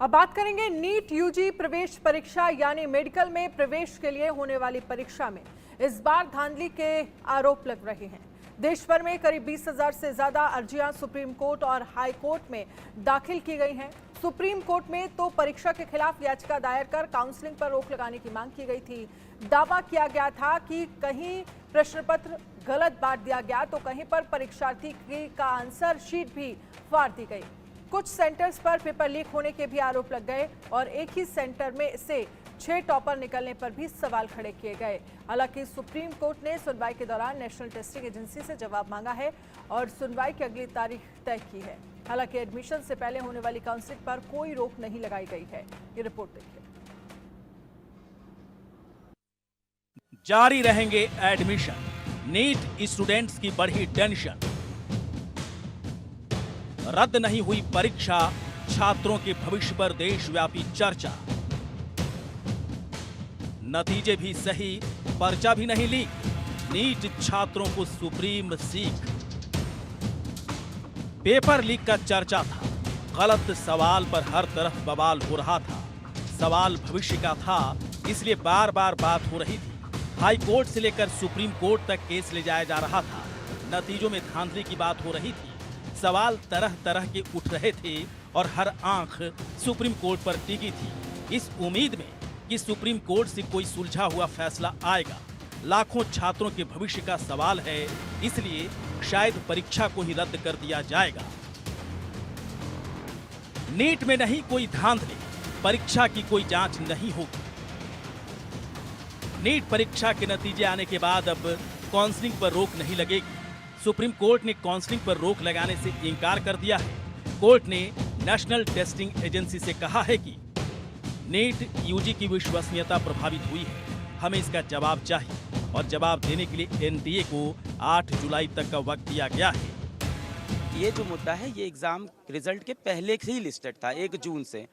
अब बात करेंगे नीट यूजी प्रवेश परीक्षा यानी मेडिकल में प्रवेश के लिए होने वाली परीक्षा में इस बार धांधली के आरोप लग रहे हैं। देश भर में करीब 20,000 से ज्यादा अर्जियां सुप्रीम कोर्ट और हाई कोर्ट में दाखिल की गई हैं। सुप्रीम कोर्ट में तो परीक्षा के खिलाफ याचिका दायर कर काउंसलिंग पर रोक लगाने की मांग की गई थी। दावा किया गया था कि कहीं प्रश्न पत्र गलत बांट दिया गया तो कहीं पर परीक्षार्थी का आंसर शीट भी फाड़ दी गई। कुछ सेंटर्स पर पेपर लीक होने के भी आरोप लग गए और एक ही सेंटर में से 6 टॉपर निकलने पर भी सवाल खड़े किए गए। हालांकि सुप्रीम कोर्ट ने सुनवाई के दौरान नेशनल टेस्टिंग एजेंसी से जवाब मांगा है और सुनवाई की अगली तारीख तय की है। हालांकि एडमिशन से पहले होने वाली काउंसलिंग पर कोई रोक नहीं लगाई गई है। ये रिपोर्ट देखिए। जारी रहेंगे एडमिशन, नीट स्टूडेंट्स की बढ़ी टेंशन। रद्द नहीं हुई परीक्षा, छात्रों के भविष्य पर देशव्यापी चर्चा। नतीजे भी सही, पर्चा भी नहीं लीक, नीट छात्रों को सुप्रीम सीख। पेपर लीक का चर्चा था, गलत सवाल पर हर तरफ बवाल हो रहा था। सवाल भविष्य का था, इसलिए बार बार बात हो रही थी। हाई कोर्ट से लेकर सुप्रीम कोर्ट तक केस ले जाया जा रहा था। नतीजों में धांधली की बात हो रही थी। सवाल तरह तरह के उठ रहे थे और हर आंख सुप्रीम कोर्ट पर टिकी थी, इस उम्मीद में कि सुप्रीम कोर्ट से कोई सुलझा हुआ फैसला आएगा। लाखों छात्रों के भविष्य का सवाल है, इसलिए शायद परीक्षा को ही रद्द कर दिया जाएगा। नीट में नहीं कोई धांधली, परीक्षा की कोई जांच नहीं होगी। नीट परीक्षा के नतीजे आने के बाद अब काउंसलिंग पर रोक नहीं लगेगी। सुप्रीम कोर्ट ने काउंसलिंग पर रोक लगाने से इनकार कर दिया है। कोर्ट ने नेशनल टेस्टिंग एजेंसी से कहा है कि नीट यूजी की विश्वसनीयता प्रभावित हुई है, हमें इसका जवाब चाहिए और जवाब देने के लिए एनटीए को 8 जुलाई तक का वक्त दिया गया है। ये जो मुद्दा है ये एग्ज़ाम रिजल्ट के पहले से ही लिस्टेड था 1 जून से,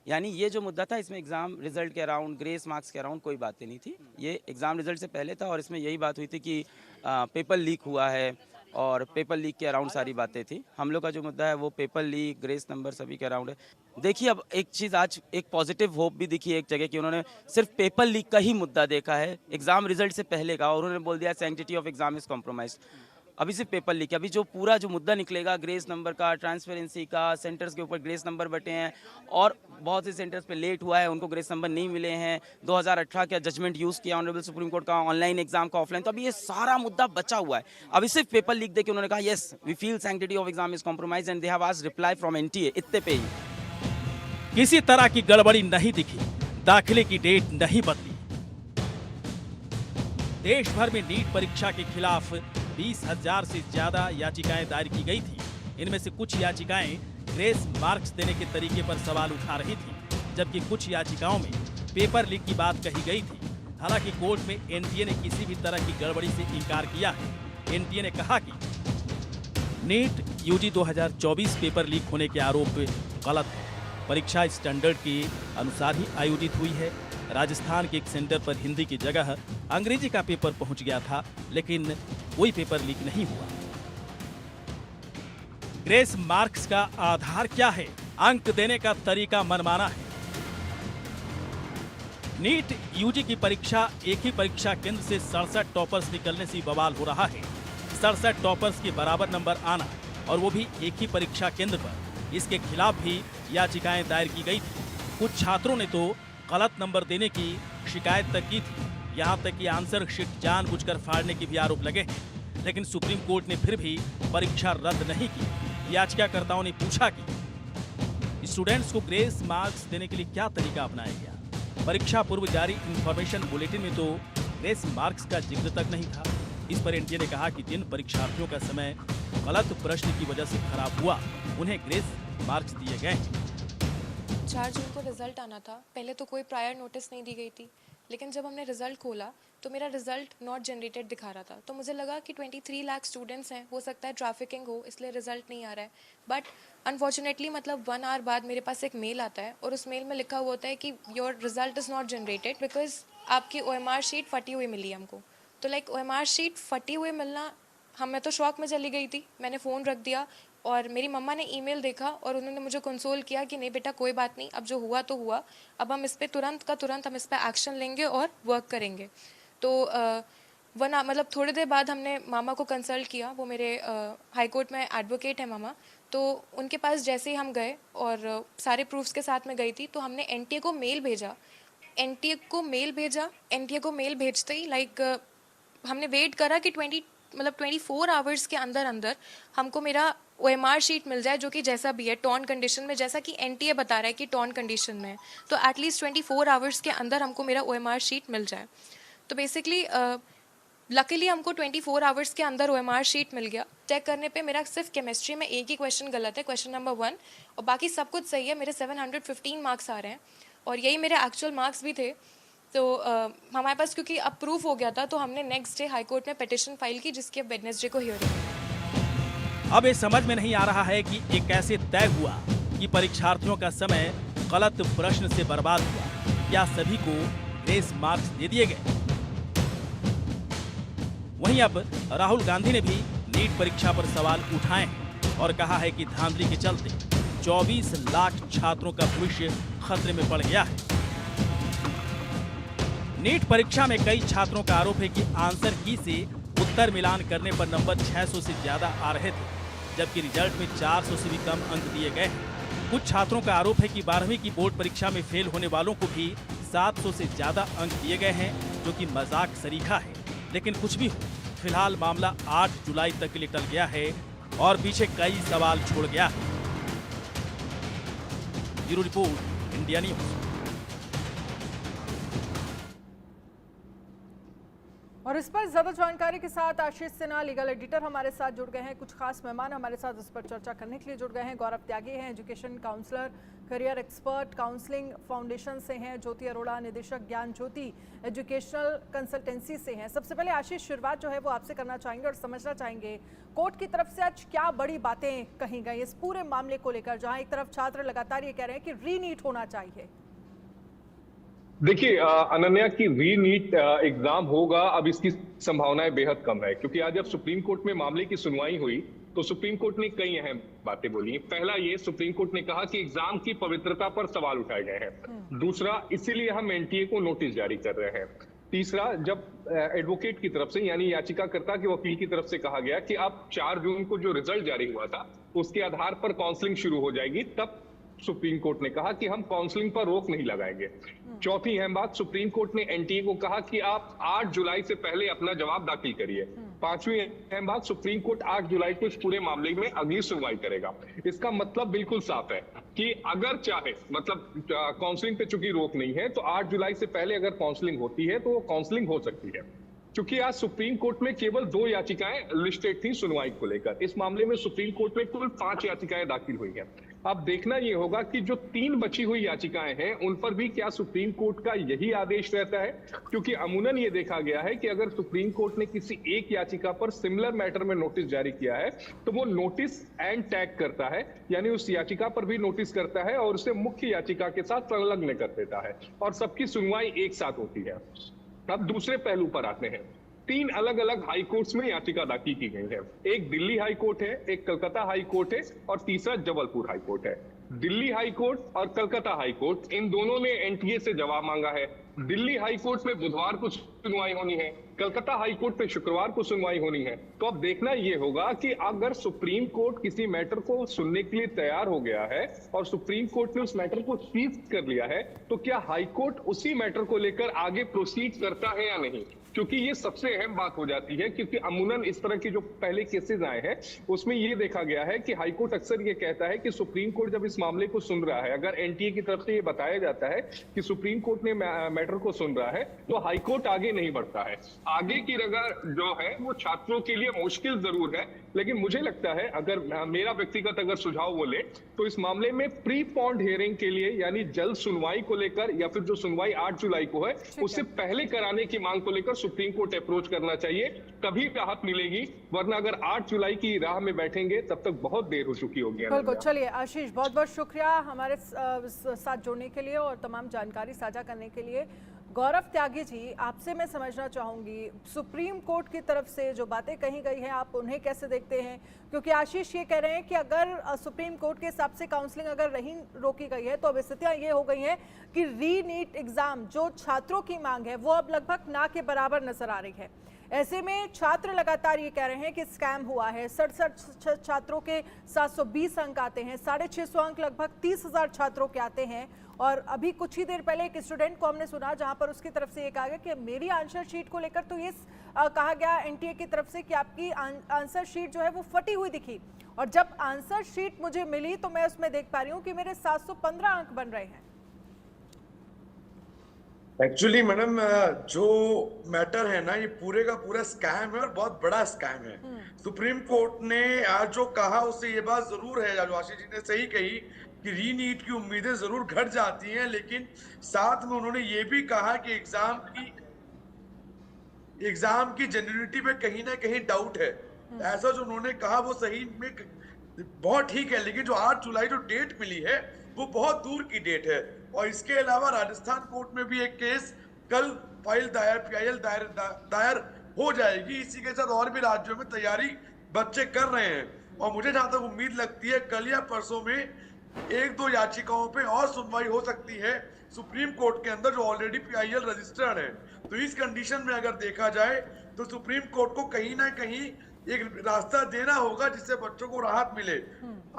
यानी ये जो मुद्दा था इसमें एग्ज़ाम रिजल्ट के अराउंड, ग्रेस मार्क्स के अराउंड कोई बातें नहीं थी। ये एग्ज़ाम रिजल्ट से पहले था और इसमें यही बात हुई थी कि पेपर लीक हुआ है और पेपर लीक के अराउंड सारी बातें थी। हम लोग का जो मुद्दा है वो पेपर लीक, ग्रेस नंबर सभी के अराउंड है। देखिए, अब एक चीज़ आज एक पॉजिटिव होप भी दिखी है एक जगह कि उन्होंने सिर्फ पेपर लीक का ही मुद्दा देखा है एग्ज़ाम रिजल्ट से पहले का, और उन्होंने बोल दिया sanctity of exam is compromised. अभी सिर्फ पेपर लीक, अभी जो पूरा जो मुद्दा निकलेगा ग्रेस नंबर का, ट्रांसपेरेंसी का, सेंटर्स के ऊपर ग्रेस नंबर बटे हैं और बहुत से सेंटर्स पे लेट हुआ है, उनको ग्रेस नंबर नहीं मिले हैं। 2018 का जजमेंट यूज़ किया ऑनरेबल सुप्रीम कोर्ट का, ऑनलाइन एग्जाम का, ऑफलाइन, तो अभी ये सारा मुद्दा बचा हुआ है। अभी सिर्फ पेपर लीक देके उन्होंने कहा yes we feel sanctity of exam is compromise and they have asked reply from NTA, इतने पे ही। किसी तरह की गड़बड़ी नहीं दिखी, दाखिले की डेट नहीं बदली। देश भर में नीट परीक्षा के खिलाफ 20,000 से ज्यादा याचिकाएं दायर की गई थी। इनमें से कुछ याचिकाएं ग्रेस मार्क्स देने के तरीके पर सवाल उठा रही थी, जबकि कुछ याचिकाओं में पेपर लीक की बात कही गई थी। हालांकि कोर्ट में एनटीए ने किसी भी तरह की गड़बड़ी से इनकार किया है। एनटीए ने कहा कि नीट यूजी 2024 पेपर लीक होने के आरोप गलत है। परीक्षा स्टैंडर्ड के अनुसार ही आयोजित हुई है। राजस्थान के एक सेंटर पर हिंदी की जगह अंग्रेजी का पेपर पहुंच गया था, लेकिन कोई पेपर लीक नहीं हुआ। ग्रेस मार्क्स का आधार क्या है? अंक देने का तरीका मनमाना है। नीट यूजी की परीक्षा एक ही परीक्षा केंद्र से 67 टॉपर्स निकलने से बवाल हो रहा है। 67 टॉपर्स के बराबर नंबर आना और वो भी एक ही परीक्षा केंद्र पर, इसके खिलाफ भी याचिकाएं दायर की गई थी। कुछ छात्रों ने तो गलत नंबर देने की शिकायत तक की थी। यहाँ तक कि आंसर शीट जानबूझकर फाड़ने के भी आरोप लगे हैं, लेकिन सुप्रीम कोर्ट ने फिर भी परीक्षा रद्द नहीं की। याचिकाकर्ताओं ने पूछा कि स्टूडेंट्स को ग्रेस मार्क्स देने के लिए क्या तरीका अपनाया गया। परीक्षा पूर्व जारी इंफॉर्मेशन बुलेटिन में तो ग्रेस मार्क्स का जिक्र तक नहीं था। इस पर एनटीए ने कहा कि जिन परीक्षार्थियों का समय गलत प्रश्न की वजह से खराब हुआ, उन्हें ग्रेस मार्क्स दिए गए हैं। 4 जून को रिजल्ट आना था। पहले तो कोई प्रायर नोटिस नहीं दी गई थी, लेकिन जब हमने रिजल्ट खोला तो मेरा रिजल्ट नॉट जनरेटेड दिखा रहा था। तो मुझे लगा कि 23 लाख स्टूडेंट्स हैं, हो सकता है ट्रैफिकिंग हो, इसलिए रिजल्ट नहीं आ रहा है। बट अनफॉर्चुनेटली मतलब 1 आवर बाद मेरे पास एक मेल आता है और उस मेल में लिखा हुआ होता है कि your result is not generated because आपकी OMR शीट फटी हुई मिली हमको। तो लाइक OMR शीट फटी हुई मिलना, मैं तो शॉक में चली गई थी। मैंने फ़ोन रख दिया और मेरी मम्मा ने ईमेल देखा और उन्होंने मुझे कंसोल किया कि नहीं बेटा कोई बात नहीं, अब जो हुआ तो हुआ, अब हम इस पे तुरंत का तुरंत हम इस पे एक्शन लेंगे और वर्क करेंगे। तो वरना मतलब थोड़ी देर बाद हमने मामा को कंसल्ट किया, वो मेरे हाई कोर्ट में एडवोकेट है मामा, तो उनके पास जैसे ही हम गए और सारे प्रूफ्स के साथ में गई थी, तो हमने एनटीए को मेल भेजा। एनटीए को मेल भेजते ही लाइक हमने वेट करा कि 24 आवर्स के अंदर अंदर हमको मेरा OMR शीट मिल जाए, जो कि जैसा भी है टॉर्न कंडीशन में, जैसा कि एनटीए बता रहा है कि टॉर्न कंडीशन में है, तो एटलीस्ट 24 आवर्स के अंदर हमको मेरा OMR शीट मिल जाए। तो बेसिकली लकीली हमको 24 आवर्स के अंदर OMR शीट मिल गया। चेक करने पे मेरा सिर्फ केमिस्ट्री में एक ही क्वेश्चन गलत है, क्वेश्चन नंबर 1, और बाकी सब कुछ सही है। मेरे 715 मार्क्स आ रहे हैं और यही मेरे एक्चुअल मार्क्स भी थे। तो हमारे पास क्योंकि अब प्रूफ हो गया था, तो हमने नेक्स्ट डे हाई कोर्ट में पिटिशन फाइल की, जिसकी अब वेडनेसडे को हियरिंग है। अब ये समझ में नहीं आ रहा है कि ये कैसे तय हुआ कि परीक्षार्थियों का समय गलत प्रश्न से बर्बाद हुआ या सभी को ग्रेस मार्क्स दे दिए गए। वहीं अब राहुल गांधी ने भी नीट परीक्षा पर सवाल उठाए हैं और कहा है कि धांधली के चलते 24 लाख छात्रों का भविष्य खतरे में पड़ गया है। नीट परीक्षा में कई छात्रों का आरोप है कि आंसर की से उत्तर मिलान करने पर नंबर 600 से ज्यादा आ रहे थे, जबकि रिजल्ट में 400 से भी कम अंक दिए गए हैं। कुछ छात्रों का आरोप है कि 12वीं की बोर्ड परीक्षा में फेल होने वालों को भी 700 से ज्यादा अंक दिए गए हैं, जो कि मजाक सरीखा है। लेकिन कुछ भी हो, फिलहाल मामला 8 जुलाई तक के लिए टल गया है और पीछे कई सवाल छोड़ गया है। Bureau report, India news. और इस पर ज्यादा जानकारी के साथ आशीष सिन्हा, लीगल एडिटर, हमारे साथ जुड़ गए हैं। कुछ खास मेहमान हमारे साथ इस पर चर्चा करने के लिए जुड़ गए हैं। गौरव त्यागी हैं, education counsellor, career expert, counselling foundation से हैं। ज्योति अरोड़ा, निदेशक ज्ञान ज्योति एजुकेशनल कंसल्टेंसी से हैं। सबसे पहले आशीष, शुरुआत जो है वो आपसे करना चाहेंगे और समझना चाहेंगे कोर्ट की तरफ से आज क्या बड़ी बातें कही गई इस पूरे मामले को लेकर, जहां एक तरफ छात्र लगातार ये कह रहे हैं कि रीनीट होना चाहिए। देखिए अनन्या, की रीनीट एग्जाम होगा, अब इसकी संभावनाएं बेहद कम है, क्योंकि आज जब सुप्रीम कोर्ट में मामले की सुनवाई हुई तो सुप्रीम कोर्ट ने कई अहम बातें बोली। पहला ये, सुप्रीम कोर्ट ने कहा कि एग्जाम की पवित्रता पर सवाल उठाए गए हैं। दूसरा, इसीलिए हम एनटीए को नोटिस जारी कर रहे हैं। तीसरा, जब एडवोकेट की तरफ से यानी याचिकाकर्ता के वकील की तरफ से कहा गया कि अब 4 जून को जो रिजल्ट जारी हुआ था उसके आधार पर काउंसलिंग शुरू हो जाएगी, तब सुप्रीम कोर्ट ने कहा कि हम काउंसलिंग पर रोक नहीं लगाएंगे। चौथी अहम बात, सुप्रीम कोर्ट ने एनटीए को कहा कि आप 8 जुलाई से पहले अपना जवाब दाखिल करिए। पांचवी अहम बात, सुप्रीम कोर्ट 8 जुलाई को इस पूरे मामले में अगली सुनवाई करेगा। इसका मतलब बिल्कुल साफ है कि अगर चाहे, मतलब काउंसलिंग पे चूंकि रोक नहीं है, तो 8 जुलाई से पहले अगर काउंसलिंग होती है तो वो काउंसलिंग हो सकती है। क्योंकि आज सुप्रीम कोर्ट में केवल 2 याचिकाएं लिस्टेड थी सुनवाई को लेकर। इस मामले में सुप्रीम कोर्ट में कुल 5 याचिकाएं दाखिल हुई हैं। अब देखना यह होगा कि जो 3 बची हुई याचिकाएं हैं उन पर भी क्या सुप्रीम कोर्ट का यही आदेश रहता है, क्योंकि अमूनन ये देखा गया है कि अगर सुप्रीम कोर्ट ने किसी एक याचिका पर सिमिलर मैटर में नोटिस जारी किया है तो वो नोटिस एंड टैग करता है, यानी उस याचिका पर भी नोटिस करता है और उसे मुख्य याचिका के साथ संलग्न कर देता है और सबकी सुनवाई एक साथ होती है। अब दूसरे पहलू पर आते हैं। 3 अलग अलग हाई कोर्ट्स में याचिका दाखिल की गई है। एक दिल्ली हाई कोर्ट है, एक कलकत्ता हाई कोर्ट है और तीसरा जबलपुर हाई कोर्ट है। दिल्ली हाई कोर्ट और कलकत्ता हाई कोर्ट, इन दोनों ने एनटीए से जवाब मांगा है। दिल्ली हाई कोर्ट में बुधवार को सुनवाई होनी है, कलकत्ता हाई कोर्ट में शुक्रवार को सुनवाई होनी है। तो अब देखना यह होगा कि अगर सुप्रीम कोर्ट किसी मैटर को सुनने के लिए तैयार हो गया है और सुप्रीम कोर्ट ने उस मैटर को सीज कर लिया है, तो क्या हाई कोर्ट उसी मैटर को लेकर आगे प्रोसीड करता है या नहीं, क्योंकि ये सबसे अहम बात हो जाती है। क्योंकि अमूनन इस तरह की जो पहले केसेस आए हैं उसमें ये देखा गया है कि हाई कोर्ट अक्सर ये कहता है कि सुप्रीम कोर्ट जब इस मामले को सुन रहा है, अगर एनटीए की तरफ से ये बताया जाता है कि सुप्रीम कोर्ट ने मैटर को सुन रहा है, तो हाई कोर्ट आगे नहीं बढ़ता है। आगे की रगा जो है वो छात्रों के लिए मुश्किल जरूर है, लेकिन मुझे लगता है, अगर मेरा व्यक्तिगत अगर सुझाव बोले, तो इस मामले में प्री पॉन्ड हियरिंग के लिए, यानी जल्द सुनवाई को लेकर, या फिर जो सुनवाई 8 जुलाई को है उससे पहले कराने की मांग को लेकर सुप्रीम कोर्ट अप्रोच करना चाहिए, तभी राहत मिलेगी। वरना अगर 8 जुलाई की राह में बैठेंगे तब तक बहुत देर हो चुकी होगी। बिल्कुल। चलिए आशीष, बहुत बहुत शुक्रिया हमारे साथ जुड़ने के लिए और तमाम जानकारी साझा करने के लिए। गौरव त्यागी जी, आपसे मैं समझना चाहूंगी, सुप्रीम कोर्ट की तरफ से जो बातें कही गई हैं आप उन्हें कैसे देखते हैं? क्योंकि आशीष ये कह रहे हैं कि अगर सुप्रीम कोर्ट के हिसाब से काउंसलिंग अगर नहीं रोकी गई है तो अब स्थितियां ये हो गई हैं कि री नीट एग्जाम जो छात्रों की मांग है वो अब लगभग ना के बराबर नजर आ रही है। ऐसे में छात्र लगातार ये कह रहे हैं कि स्कैम हुआ है। 67 छात्रों के 720 अंक आते हैं, 650 अंक लगभग 30,000 छात्रों के आते हैं। और अभी कुछ ही देर पहले एक स्टूडेंट को हमने सुना जहां पर उसकी तरफ से ये कहा गया कि मेरी आंसर शीट को लेकर तो ये कहा गया एनटीए की तरफ से कि आपकी आंसर शीट जो है वो फटी हुई दिखी, और जब आंसर शीट मुझे मिली तो मैं उसमें देख पा रही हूँ कि मेरे 715 अंक बन रहे हैं। एक्चुअली मैडम जो मैटर है ना, ये पूरे का पूरा स्कैम है और बहुत बड़ा स्कैम है। सुप्रीम कोर्ट ने आज जो कहा उससे ये बात जरूर है, जो आशीष जी ने सही कही कि री नीट की उम्मीदें जरूर घट जाती हैं, लेकिन साथ में उन्होंने ये भी कहा कि एग्जाम की जेन्युइनिटी पे कहीं ना कहीं डाउट है। ऐसा जो उन्होंने कहा वो सही में बहुत ठीक है, लेकिन जो 8 जुलाई जो डेट मिली है वो बहुत दूर की डेट है। और इसके अलावा राजस्थान कोर्ट में भी एक केस कल फाइल PIL दायर हो जाएगी। इसी के साथ और भी राज्यों में तैयारी बच्चे कर रहे हैं, और मुझे जहां तक उम्मीद लगती है कल या परसों में 1-2 याचिकाओं पे और सुनवाई हो सकती है सुप्रीम कोर्ट के अंदर, जो ऑलरेडी PIL रजिस्टर्ड है। तो इस कंडीशन में अगर देखा जाए तो सुप्रीम कोर्ट को कहीं ना कहीं एक रास्ता देना होगा जिससे बच्चों को राहत मिले।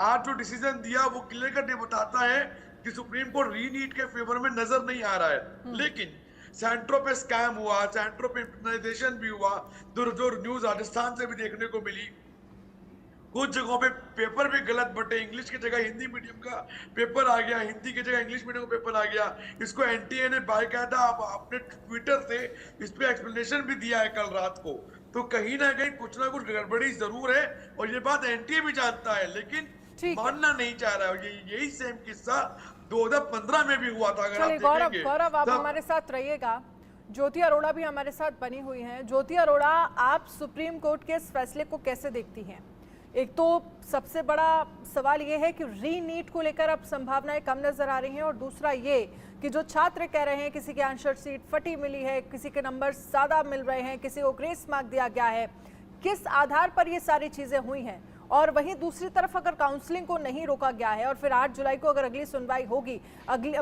आज जो डिसीजन दिया वो क्लियर कट बताता है कि सुप्रीम कोर्ट री नीट के फेवर में नजर नहीं आ रहा है, लेकिन सेंट्रो पे स्कैम हुआ, सेंट्रो पे इंटरनाइजेशन भी हुआ, जो न्यूज राजस्थान से भी देखने को मिली। कुछ जगहों पे पेपर भी गलत बटे, इंग्लिश की जगह हिंदी मीडियम का पेपर आ गया, हिंदी की जगह इंग्लिश मीडियम का पेपर आ गया। इसको एनटीए ने बाकायदा अपने ट्विटर से इस पे एक्सप्लेनेशन भी दिया है कल रात को। तो कहीं ना कुछ गड़बड़ी जरूर है, और ये बात एनटीए भी जानता है, लेकिन मानना नहीं चाह रहा है। यही सेम किस्सा 2015 में भी हुआ था। अगर आप देखेंगे गौरव आप हमारे साथ रहिएगा। ज्योति अरोड़ा भी हमारे साथ बनी हुई हैं। ज्योति अरोड़ा, आप सुप्रीम कोर्ट के इस फैसले को कैसे देखती हैं? एक तो सबसे बड़ा सवाल ये है कि री नीट को लेकर अब संभावनाएं कम नजर आ रही हैं, और दूसरा ये कि जो छात्र कह रहे हैं किसी की आंसर शीट फटी मिली है, किसी के नंबर ज्यादा मिल रहे हैं, किसी को ग्रेस मार्क दिया गया है, किस आधार पर ये सारी चीजें हुई हैं? और वहीं दूसरी तरफ अगर काउंसलिंग को नहीं रोका गया है और फिर 8 जुलाई को अगर अगली सुनवाई होगी,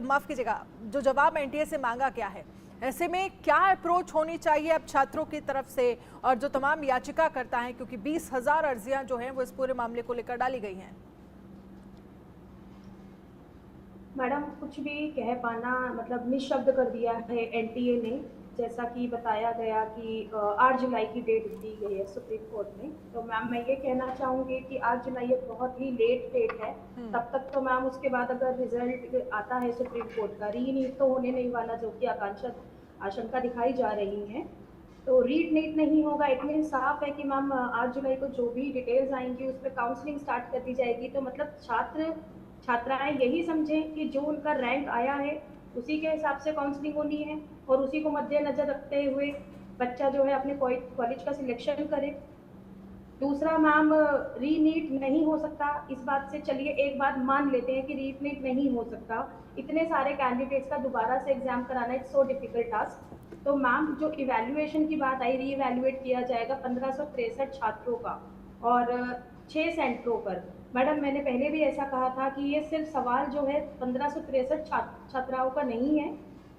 माफ कीजिएगा, जो जवाब एनटीए से मांगा गया है, ऐसे में क्या अप्रोच होनी चाहिए अब छात्रों की तरफ से और जो तमाम याचिका करता है, क्योंकि 20,000 अर्जियां जो हैं वो इस पूरे मामले को लेकर डाली गई हैं? मैडम, कुछ भी कह पाना मतलब निःशब्द कर दिया है एनटीए ने। जैसा कि बताया गया कि 8 जुलाई की डेट दी गई है सुप्रीम कोर्ट में, तो मैम मैं ये कहना चाहूँगी कि 8 जुलाई एक बहुत ही लेट डेट है। तब तक तो मैम उसके बाद अगर रिजल्ट आता है सुप्रीम कोर्ट का, री नीट तो होने नहीं वाला जो कि आशंका दिखाई जा रही है, तो रीड नीट नहीं होगा। इतने साफ है कि मैम 8 जुलाई को जो भी डिटेल्स आएंगी उस पर काउंसलिंग स्टार्ट कर दी जाएगी। तो मतलब छात्राएं यही समझें कि जो उनका रैंक आया है उसी के हिसाब से काउंसलिंग होनी है, और उसी को मद्देनजर रखते हुए बच्चा जो है अपने कॉलेज का सिलेक्शन करे। दूसरा मैम, री नीट नहीं हो सकता, इस बात से चलिए एक बात मान लेते हैं कि री नीट नहीं हो सकता। इतने सारे कैंडिडेट्स का दोबारा से एग्जाम कराना इट्स सो डिफिकल्ट टास्क। तो मैम जो इवैल्यूएशन की बात आई, री इवैल्यूएट किया जाएगा 1563 छात्रों का और 6 सेंटरों पर। मैडम, मैंने पहले भी ऐसा कहा था कि ये सिर्फ सवाल जो है 1563 छात्राओं का नहीं है,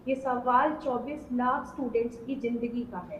ये सवाल 24 लाख स्टूडेंट्स की जिंदगी का है।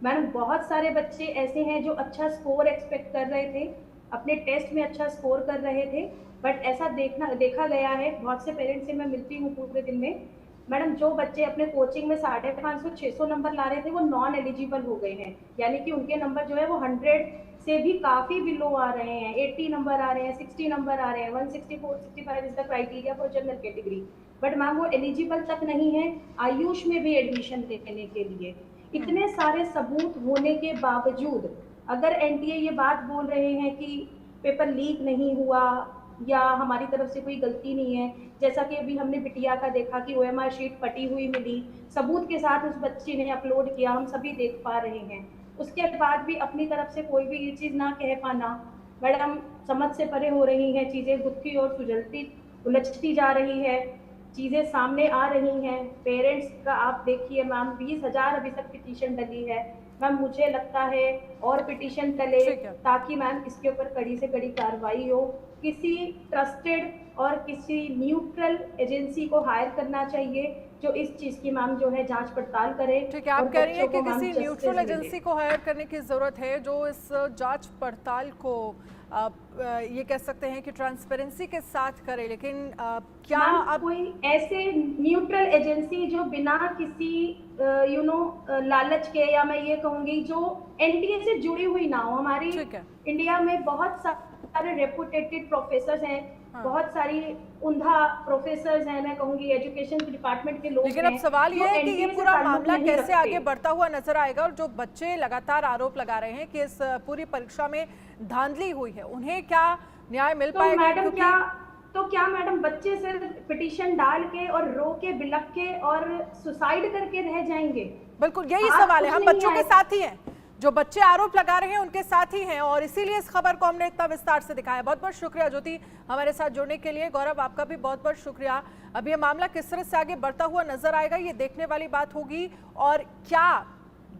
मैडम, बहुत सारे बच्चे ऐसे हैं जो अच्छा स्कोर एक्सपेक्ट कर रहे थे, अपने टेस्ट में अच्छा स्कोर कर रहे थे, बट ऐसा देखा गया है, बहुत से पेरेंट्स से मैं मिलती हूँ पूरे दिन में, मैडम जो बच्चे अपने कोचिंग में 550-600 नंबर ला रहे थे वो नॉन एलिजिबल हो गए हैं, यानी कि उनके नंबर जो है वो 100 से भी काफ़ी बिलो आ रहे हैं, 80 नंबर आ रहे हैं, 60 नंबर आ रहे हैं, 164-65 is the criteria for general category, but ma'am वो एलिजिबल तक नहीं है आयुष में भी एडमिशन लेने के लिए। इतने सारे सबूत होने के बावजूद अगर एनटीए ये बात बोल रहे हैं कि पेपर लीक नहीं हुआ या हमारी तरफ से कोई गलती नहीं है, जैसा कि अभी हमने बिटिया का देखा कि OMR शीट फटी हुई मिली, सबूत के साथ उस बच्ची ने अपलोड किया, हम सभी देख पा रहे हैं, उसके बाद भी अपनी तरफ से कोई भी ये चीज़ ना कह पाना, मैडम समझ से परे हो रही हैं चीज़ें, गुत्थी और सुलझती उलझती जा रही है। चीजें सामने आ रही हैं। पेरेंट्स का आप देखिए मैम, 20,000 अभी तक पिटीशन डली है मैम। मुझे लगता है और पिटीशन डले ठीक है। ताकि मैम इसके ऊपर कड़ी से कड़ी कार्रवाई हो। किसी ट्रस्टेड और किसी न्यूट्रल एजेंसी को हायर करना चाहिए जो इस चीज की मैम जो है जांच पड़ताल करे। ठीक है, आप और कह रही हैं बच्चों कि को मैम किसी justice न्यूट्रल मिले। एजेंसी को हायर करने की जरूरत है जो इस जांच पड़ताल को ये कह सकते हैं कि ट्रांसपेरेंसी के साथ करे। लेकिन क्या मैम, अब कोई ऐसे न्यूट्रल एजेंसी जो बिना किसी लालच के, या मैं ये कहूंगी जो एनटीए से जुड़ी हुई ना हो। हमारी ठीक है। इंडिया में बहुत सारे रेपुटेटेड प्रोफेसर हैं, हाँ। बहुत सारी उम्दा प्रोफेसर हैं, मैं कहूंगी एजुकेशन डिपार्टमेंट के लोग लेकिन हैं, अब सवाल जो ये है कि ये NTA से पूरा ताल्लुक मामला नहीं कैसे रखते। आगे बढ़ता हुआ नजर आएगा, और जो बच्चे लगातार आरोप लगा रहे हैं कि इस पूरी परीक्षा में धांधली हुई है, उन्हें क्या न्याय मिल तो पाएगा? मैडम क्योंकि क्या मैडम बच्चे सिर्फ पिटीशन डाल के और रो के बिलख के और सुसाइड करके रह जाएंगे? बिल्कुल यही आज सवाल है। कुछ हम नहीं बच्चों के आएगा। साथ ही हैं, जो बच्चे आरोप लगा रहे हैं उनके साथ ही हैं, और इसीलिए इस खबर को हमने इतना विस्तार से दिखाया। बहुत बहुत शुक्रिया ज्योति हमारे साथ जुड़ने के लिए। गौरव, आपका भी बहुत बहुत शुक्रिया। अब ये मामला किस तरह से आगे बढ़ता हुआ नजर आएगा, ये देखने वाली बात होगी। और क्या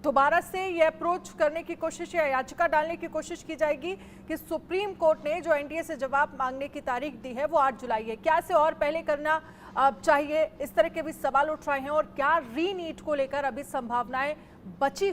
दोबारा से ये अप्रोच करने की कोशिश या याचिका डालने की कोशिश की जाएगी कि सुप्रीम कोर्ट ने जो एनटीए से जवाब मांगने की तारीख दी है वो 8 जुलाई है, क्या इसे और पहले करना चाहिए? इस तरह के भी सवाल उठ रहे हैं। और क्या री नीट को लेकर अभी संभावनाएं बची